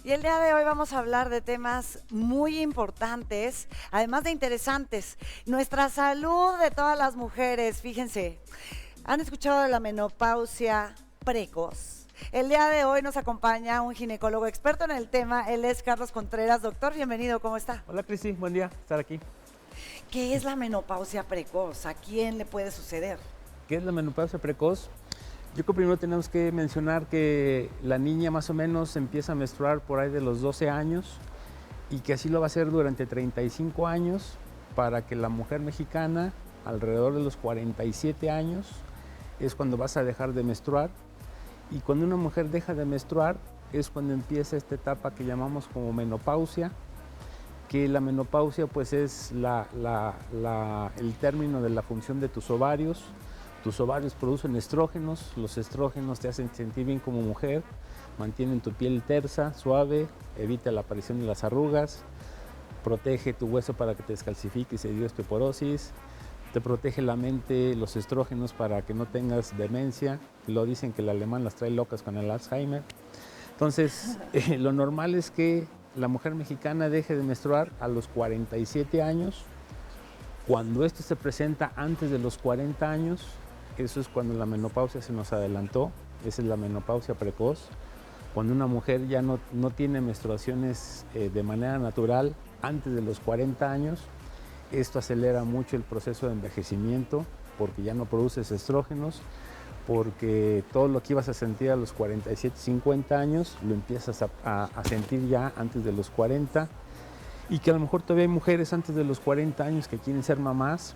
Y el día de hoy vamos a hablar de temas muy importantes, además de interesantes. Nuestra salud de todas las mujeres, fíjense, ¿han escuchado de la menopausia precoz? El día de hoy nos acompaña un ginecólogo experto en el tema, él es Carlos Contreras. Doctor, bienvenido, ¿cómo está? Hola Cristi, buen día estar aquí. ¿Qué es la menopausia precoz? ¿A quién le puede suceder? ¿Qué es la menopausia precoz? Yo creo que primero tenemos que mencionar que la niña más o menos empieza a menstruar por ahí de los 12 años y que así lo va a hacer durante 35 años para que la mujer mexicana alrededor de los 47 años es cuando vas a dejar de menstruar, y cuando una mujer deja de menstruar es cuando empieza esta etapa que llamamos como menopausia, que la menopausia pues es el término de la función de tus ovarios. Tus ovarios producen estrógenos, los estrógenos te hacen sentir bien como mujer, mantienen tu piel tersa, suave, evita la aparición de las arrugas, protege tu hueso para que te descalcifique y se dio osteoporosis, te protege la mente, los estrógenos para que no tengas demencia, lo dicen que el alemán las trae locas con el Alzheimer. Entonces, lo normal es que la mujer mexicana deje de menstruar a los 47 años. Cuando esto se presenta antes de los 40 años, eso es cuando la menopausia se nos adelantó, esa es la menopausia precoz. Cuando una mujer ya no tiene menstruaciones de manera natural antes de los 40 años, esto acelera mucho el proceso de envejecimiento porque ya no produces estrógenos, porque todo lo que ibas a sentir a los 47, 50 años lo empiezas a sentir ya antes de los 40, y que a lo mejor todavía hay mujeres antes de los 40 años que quieren ser mamás,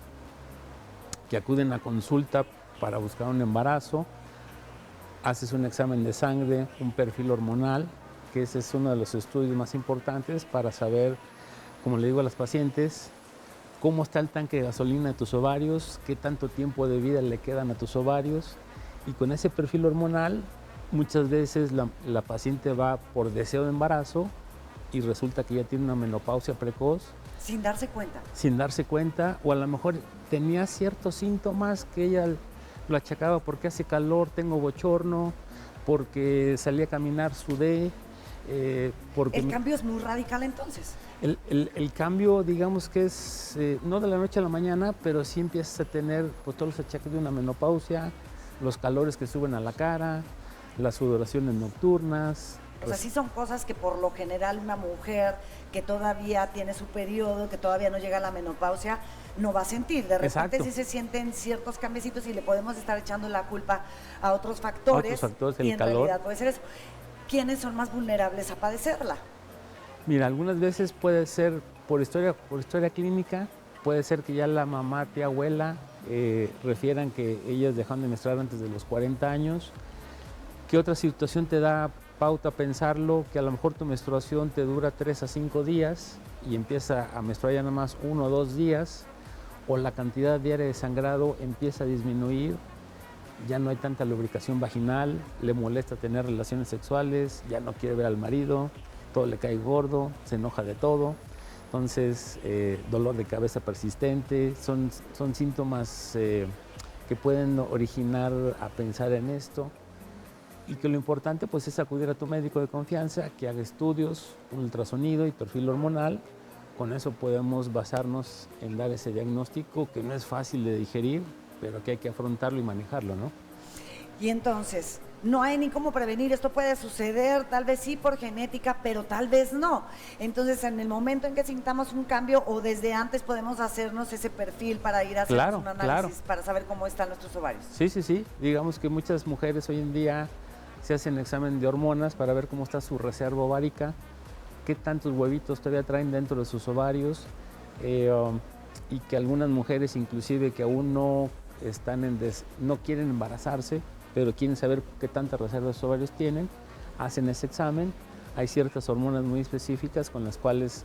que acuden a consulta para buscar un embarazo, haces un examen de sangre, un perfil hormonal, que ese es uno de los estudios más importantes para saber, como le digo a las pacientes, cómo está el tanque de gasolina de tus ovarios, qué tanto tiempo de vida le quedan a tus ovarios, y con ese perfil hormonal muchas veces la paciente va por deseo de embarazo y resulta que ya tiene una menopausia precoz. Sin darse cuenta. Sin darse cuenta, o a lo mejor tenía ciertos síntomas que ella lo achacaba porque hace calor, tengo bochorno, porque salí a caminar, sudé. Porque El cambio es muy radical entonces. el cambio, digamos que es no de la noche a la mañana, pero sí empiezas a tener pues, todos los achaques de una menopausia, los calores que suben a la cara, las sudoraciones nocturnas. O sea, sí son cosas que por lo general una mujer que todavía tiene su periodo, que todavía no llega a la menopausia, no va a sentir. De repente Exacto. sí se sienten ciertos cambiecitos y le podemos estar echando la culpa a otros factores. El y en calor. realidad puede ser eso. ¿Quiénes son más vulnerables a padecerla? Mira, algunas veces puede ser por historia clínica, puede ser que ya la mamá, tía, abuela refieran que ellas dejaron de menstruar antes de los 40 años. ¿Qué otra situación te da pauta a pensarlo? Que a lo mejor tu menstruación te dura 3 a 5 días y empieza a menstruar ya nada más 1 o 2 días, o la cantidad diaria de sangrado empieza a disminuir, ya no hay tanta lubricación vaginal, le molesta tener relaciones sexuales, ya no quiere ver al marido, todo le cae gordo, se enoja de todo. Entonces, dolor de cabeza persistente, son síntomas que pueden originar a pensar en esto. Y que lo importante pues es acudir a tu médico de confianza, que haga estudios, un ultrasonido y perfil hormonal. Con eso podemos basarnos en dar ese diagnóstico que no es fácil de digerir, pero que hay que afrontarlo y manejarlo, ¿no? Y entonces, no hay ni cómo prevenir, esto puede suceder, tal vez sí por genética, pero tal vez no. Entonces, en el momento en que sintamos un cambio o desde antes podemos hacernos ese perfil para ir a hacer un análisis para saber cómo están nuestros ovarios. Sí. Digamos que muchas mujeres hoy en día se hacen examen de hormonas para ver cómo está su reserva ovárica, qué tantos huevitos todavía traen dentro de sus ovarios, y que algunas mujeres inclusive que aún no no quieren embarazarse, pero quieren saber qué tantas reservas de ovarios tienen, hacen ese examen. Hay ciertas hormonas muy específicas con las cuales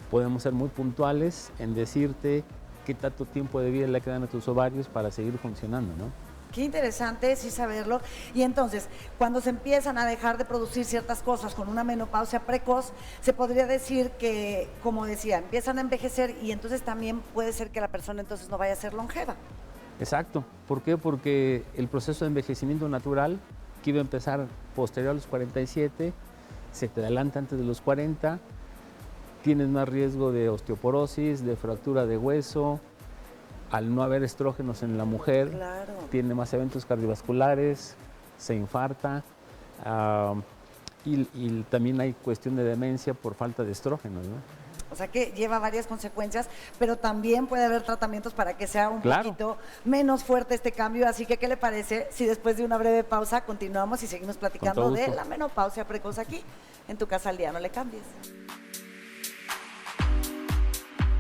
podemos ser muy puntuales en decirte qué tanto tiempo de vida le quedan a tus ovarios para seguir funcionando, ¿no? Qué interesante, sí saberlo. Y entonces, cuando se empiezan a dejar de producir ciertas cosas con una menopausia precoz, se podría decir que, como decía, empiezan a envejecer y entonces también puede ser que la persona entonces no vaya a ser longeva. Exacto. ¿Por qué? Porque el proceso de envejecimiento natural, que iba a empezar posterior a los 47, se te adelanta antes de los 40, tienes más riesgo de osteoporosis, de fractura de hueso. Al no haber estrógenos en la mujer, Claro. tiene más eventos cardiovasculares, se infarta, y también hay cuestión de demencia por falta de estrógenos, ¿no? O sea que lleva varias consecuencias, pero también puede haber tratamientos para que sea un Claro. poquito menos fuerte este cambio. Así que, ¿qué le parece si después de una breve pausa continuamos y seguimos platicando todo de gusto. la menopausia precoz aquí en Tu Casa al Día? No le cambies.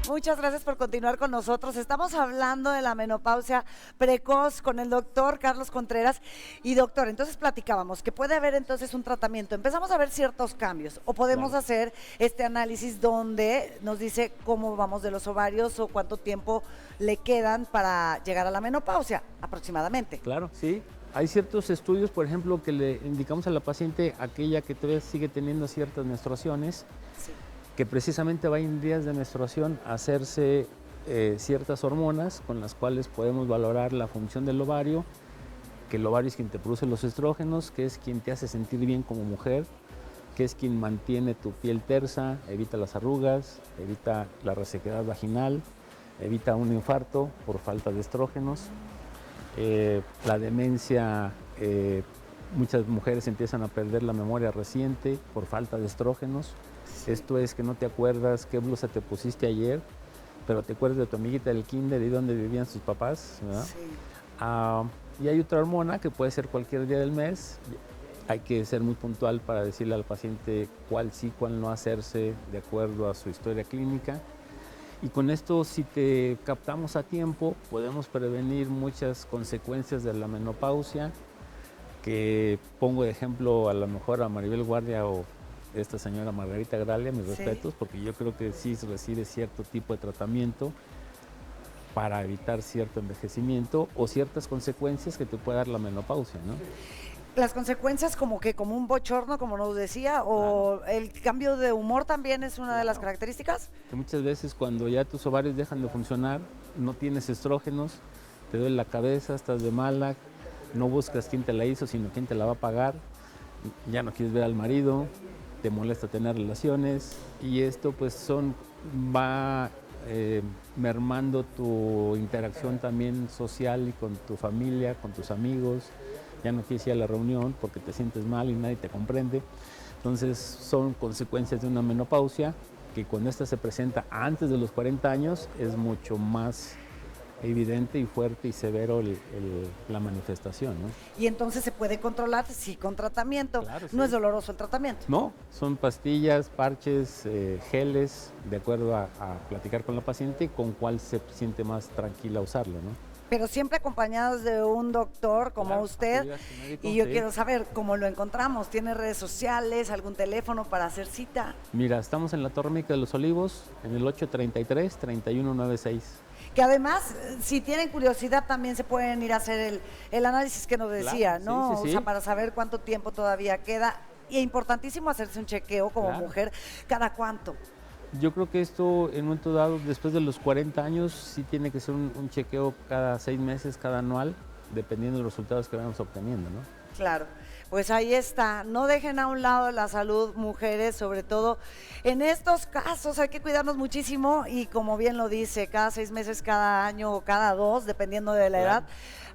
Muchas gracias por continuar con nosotros. Estamos hablando de la menopausia precoz con el doctor Carlos Contreras. Y doctor, entonces platicábamos que puede haber entonces un tratamiento. Empezamos a ver ciertos cambios o podemos Claro. hacer este análisis donde nos dice cómo vamos de los ovarios o cuánto tiempo le quedan para llegar a la menopausia aproximadamente. Claro, sí. Hay ciertos estudios, por ejemplo, que le indicamos a la paciente, aquella que todavía sigue teniendo ciertas menstruaciones, Sí. que precisamente va en días de menstruación a hacerse ciertas hormonas con las cuales podemos valorar la función del ovario, que el ovario es quien te produce los estrógenos, que es quien te hace sentir bien como mujer, que es quien mantiene tu piel tersa, evita las arrugas, evita la resequedad vaginal, evita un infarto por falta de estrógenos. La demencia, muchas mujeres empiezan a perder la memoria reciente por falta de estrógenos. Esto es que no te acuerdas qué blusa te pusiste ayer, pero te acuerdas de tu amiguita del kinder y dónde vivían sus papás, ¿verdad? Sí. Y hay otra hormona que puede ser cualquier día del mes. Hay que ser muy puntual para decirle al paciente cuál sí, cuál no hacerse de acuerdo a su historia clínica. Y con esto, si te captamos a tiempo, podemos prevenir muchas consecuencias de la menopausia, que pongo de ejemplo a lo mejor a Maribel Guardia o esta señora Margarita Gralia, mis Sí. respetos, porque yo creo que sí recibe cierto tipo de tratamiento para evitar cierto envejecimiento o ciertas consecuencias que te puede dar la menopausia, ¿no? Las consecuencias como que como un bochorno, como nos decía, o el cambio de humor también es una de las Claro. características. Que muchas veces cuando ya tus ovarios dejan de funcionar, no tienes estrógenos, te duele la cabeza, estás de mala, no buscas quién te la hizo, sino quién te la va a pagar, ya no quieres ver al marido, te molesta tener relaciones y esto pues va mermando tu interacción también social y con tu familia, con tus amigos, ya no quieres ir a la reunión porque te sientes mal y nadie te comprende. Entonces son consecuencias de una menopausia que cuando esta se presenta antes de los 40 años es mucho más evidente y fuerte y severo la manifestación, ¿no? Y entonces se puede controlar, sí, con tratamiento. Claro, No sí. es doloroso el tratamiento. No, son pastillas, parches, geles, de acuerdo a platicar con la paciente y con cuál se siente más tranquila usarlo, ¿no? Pero siempre acompañados de un doctor como Claro, usted. acudir a su médico, Y yo sí. quiero saber cómo lo encontramos. ¿Tiene redes sociales, algún teléfono para hacer cita? Mira, estamos en la Torre Médica de los Olivos, en el 833-3196. Que además, si tienen curiosidad, también se pueden ir a hacer el análisis que nos decía, Claro, ¿no? sí, sí, O sea, sí. para saber cuánto tiempo todavía queda. Y es importantísimo hacerse un chequeo como Claro. mujer. ¿Cada cuánto? Yo creo que esto en un momento dado, después de los 40 años, sí tiene que ser un chequeo cada 6 meses, cada anual, dependiendo de los resultados que vayamos obteniendo, ¿no? Claro, pues ahí está. No dejen a un lado la salud, mujeres, sobre todo en estos casos hay que cuidarnos muchísimo y como bien lo dice, cada 6 meses, cada año o cada 2, dependiendo de la Claro. edad,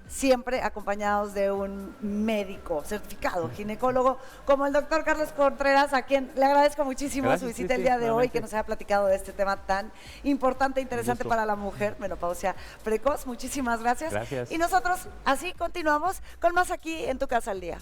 siempre acompañados de un médico certificado, ginecólogo, como el doctor Carlos Contreras, a quien le agradezco muchísimo Gracias, su visita Cristi, el día de hoy, nuevamente. que nos haya platicado de este tema tan importante e interesante gusto. para la mujer, menopausia precoz. Muchísimas gracias. Gracias. Y nosotros así continuamos con más aquí en Tu Casa al Día.